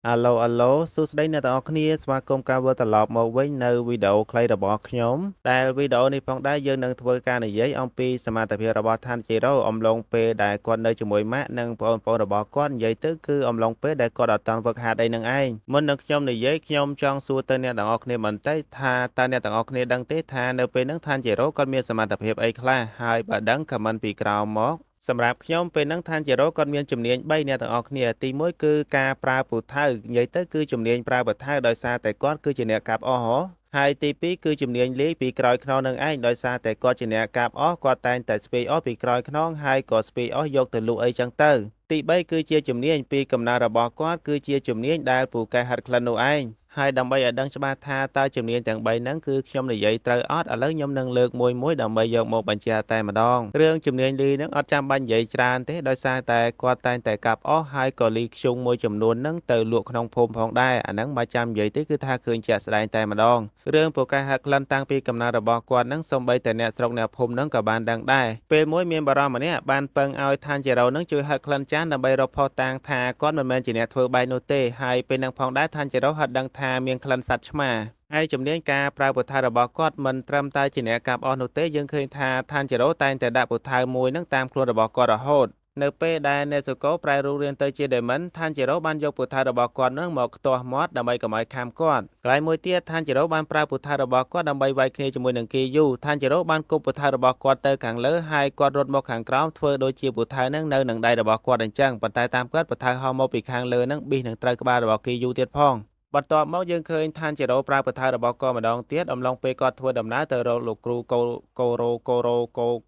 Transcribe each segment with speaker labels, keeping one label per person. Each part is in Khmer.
Speaker 1: អាឡូសួស្តីអ្នកទាំងអស់គ្នាស្វាគមន៍ការវិលត្រឡប់មកវិញនៅវីដេអូខ្លីរបស់ខ្ញុំដែលវីដេអូនេះផងដែរយើងនឹងធ្វើការនិយាយអំពីសមត្ថភាពរបស់ឋានជីរ៉ូអំឡុងពេលដែលគាត់នៅជាមួយម៉ាក់និងបងប្អូនរបស់គាត់និយាយទៅគឺអំឡុងពេលដែលគាត់អត់តន់វឹកហាត់អីនឹងឯងមុននឹងខ្ញុំនិយាយខ្ញុំចង់សួរទៅអ្នកទាំងអស់គ្នាបន្តិចថាតើអ្នកទាំងអស់គ្នាដឹងទេថានៅពេលហ្នឹងឋានជីរ៉ូគាត់មានសមត្ថភាពអីខ្លះហើយបើដឹងខមមិនពីក្រោមមកសម្រាប់ខ្ញុំពេលហ្នឹងឋានជីរ៉ូគាត់មានជំនាញ3អ្នកទាំងអស់គ្នាទី1គឺការប្រើពូថៅនិយាយទៅគឺជំនាញប្រើពូថៅដោយសារតែគាត់គឺជាអ្នកកាប់អស់ហ៎ហើយទី2គឺជំនាញលេងពីក្រោយខ្នងនឹងឯងដោយសារតែគាត់ជាអ្នកកាប់អស់គាត់តែងតែស្ពាយអស់ពីក្រោយខ្នងហើយក៏ស្ពាយអស់យកទៅលក់អីចឹងទៅទី3គឺជាជំនាញពីកំណើតរបស់គាត់គឺជាជំនាញដែលពូកែហាត់ក្លិននោះឯងហើយដើម្បីឲ្យដឹងច្បាស់ថាតើជំនាញទាំង3ហ្នឹងគឺខ្ញុំនិយាយត្រូវអត់ឥឡូវខ្ញុំនឹងលើកមួយដើម្បីយកមកបញ្ជាក់តែម្ដងរឿងជំនាញលីហ្នឹងអត់ចាំបាច់និយាយច្រើនទេដោយសារតែគាត់តែងតែកាប់អស់ហើយក៏លីខ្ជុងមួយចំនួនហ្នឹងទៅលក់ក្នុងភូមិផងដែរអាហ្នឹងមិនចាំនិយាយទេគឺថាឃើញជាក់ស្ដែងតែម្ដងរឿងពូកែហាត់ក្លិនតាំងពីកំណើតរបស់គាត់ហ្នឹងសូម្បីតែអ្នកស្រុកអ្នកភូមិហ្នឹងក៏បានដឹងដែរពេលមួយមានបារម្ភម្នាក់បានពឹងឲ្យឋានជីរ៉ូហ្នឹងជួយហាត់ក្លិនចានដើម្បីរកផុសតាងថាគាត់មិនមែនជាអ្នកធ្វើបែបនោះទេហើយពេលហ្នឹងផងដែរឋានជីរ៉ូហាត់ដឹងថាមានក្លិនសត្វឆ្មាហើយជំនាញការប្រើពូថៅរបស់គាត់មិនត្រឹមតែជាអ្នកកាប់អស់នោះទេយើងឃើញថាឋានជីរ៉ូតែងតែដាក់ពូថៅមួយនឹងតាមខ្លួនរបស់គាត់រហូតនៅពេលដែលនេស៊ូកូប្រែរូបរាងទៅជាដេម៉ិនឋានជីរ៉ូបានយកពូថៅរបស់គាត់នឹងមកខ្ទាស់មាត់ដើម្បីកុំឲ្យខាំគាត់កន្លែងមួយទៀតឋានជីរ៉ូបានប្រើពូថៅរបស់គាត់ដើម្បីវាយគ្នាជាមួយនឹងគីយូឋានជីរ៉ូបានគប់ពូថៅរបស់គាត់ទៅខាងលើហើយគាត់រត់មកខាងក្រោមធ្វើដូចជាពូថៅនឹងនៅនឹងដៃរបស់គាត់អញ្ចឹងប៉ុន្តែតាមគាត់ពូថៅហោះមកពីខាងលើនឹងប៊ីសនឹងត្រូវក្បាលរបស់គីយូទៀតផងបន្ទាប់មកយើងឃើញឋានជីរ៉ូប្រើពថៅរបស់គាត់ម្ដងទៀតអំឡុងពេលគាត់ធ្វើដំណើរទៅរកលោកគ្រូ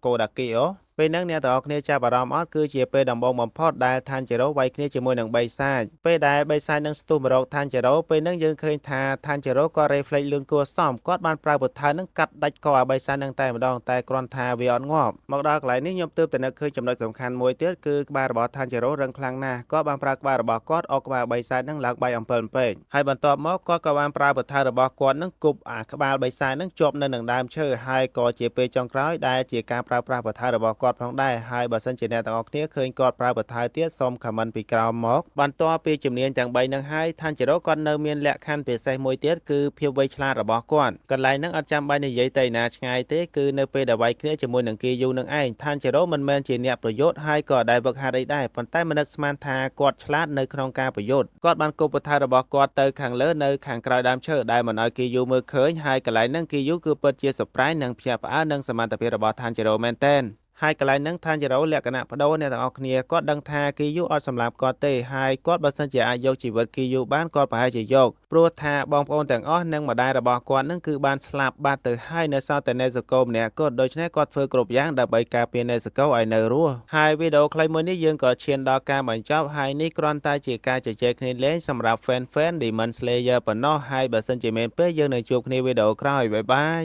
Speaker 1: កូដាគីអូពេលហ្នឹងអ្នកទាំងអស់គ្នាចាប់អារម្មណ៍អត់គឺជាពេលដំបូងបំផុតដែលឋានជីរ៉ូវាយគ្នាជាមួយនឹងបិសាចពេលដែលបិសាចនឹងស្ទុះមករកឋានជីរ៉ូពេលហ្នឹងយើងឃើញថាឋានជីរ៉ូក៏រេហ្វ្លេចលឿនគួរសមគាត់បានប្រើពថៅនឹងកាត់ដាច់កអាបិសាចនឹងតែម្ដងតែគ្រាន់ថាវាអត់ងាប់មកដល់កន្លែងនេះខ្ញុំទើបតែនឹកឃើញចំណុចសំខាន់មួយទៀតគឺក្បាលរបស់ឋានជីរ៉ូរឹងខ្លាំងណាស់គាត់បានប្រើក្បាលរបស់គាត់អុកក្បាលបិសាចនឹងឡើងបាយអំពិលពេកហើយបន្ទាប់មកគាត់ក៏បានប្រើពថៅរបស់គាត់នឹងគប់អាក្បាលបិសាចនឹងជាប់នៅនឹងដើមឈើហើយក៏ជាពេលចុងក្រោយដែលជាការប្រើប្រាស់ពថៅរបស់គាត់ផងដែរហើយបើសិនជាអ្នកទាំងអស់គ្នាឃើញគាត់ប្រើពថៅទៀតសូមខមមិនពីក្រោមមកបន្ទាប់ពីជំនាញទាំង3នឹងហើយឋានជីរ៉ូគាត់នៅមានលក្ខខណ្ឌពិសេសមួយទៀតគឺភាពវៃឆ្លាតរបស់គាត់កន្លែងហ្នឹងអត់ចាំបាច់និយាយទៅណាឆ្ងាយទេគឺនៅពេលដែលវាយគ្នាជាមួយនឹងគីយូនឹងឯងឋានជីរ៉ូមិនមែនជាអ្នកប្រយុទ្ធហើយក៏ដែលវឹកហាត់អីដែរប៉ុន្តែមិននឹកស្មានថាគាត់ឆ្លាតនៅក្នុងការប្រយុទ្ធគាត់បានគប់ពថៅរបស់គាត់ទៅខាងលើនៅខាងក្រោយដើមឈើដែលមិនឲ្យគីយូមើលឃើញហើយកន្លែងហ្នឹងគីយូគឺពិតជាសប្រែងនិងភ្ញាក់ផ្អើលនឹងសមត្ថភាពរបស់ឋានជីរ៉ូមែនទែនហើយកន្លែងហ្នឹងឋានជីរ៉ូលក្ខណៈបដូរអ្នកទាំងអស់គ្នាគាត់ដឹងថាគីយូអត់សម្លាប់គាត់ទេហើយគាត់បើសិនជាអាចយកជីវិតគីយូបានគាត់ប្រហែលជាយកព្រោះថាបងប្អូនទាំងអស់និងម្ដាយរបស់គាត់នឹងគឺបានស្លាប់បាត់ទៅហើយនៅសល់តែនេស៊ូកូម្នាក់គាត់ដូច្នេះគាត់ធ្វើគ្រប់យ៉ាងដើម្បីការពារនេស៊ូកូឲ្យនៅរស់ហើយវីដេអូខ្លីមួយនេះយើងក៏ឈានដល់ការបញ្ចប់ហើយនេះគ្រាន់តែជាការជជែកគ្នាលេងសម្រាប់ fan Demon Slayer ប៉ុណ្ណោះហើយបើសិនជាមែនពេលយើងនឹងជួបគ្នាវីដេអូក្រោយបាយបាយ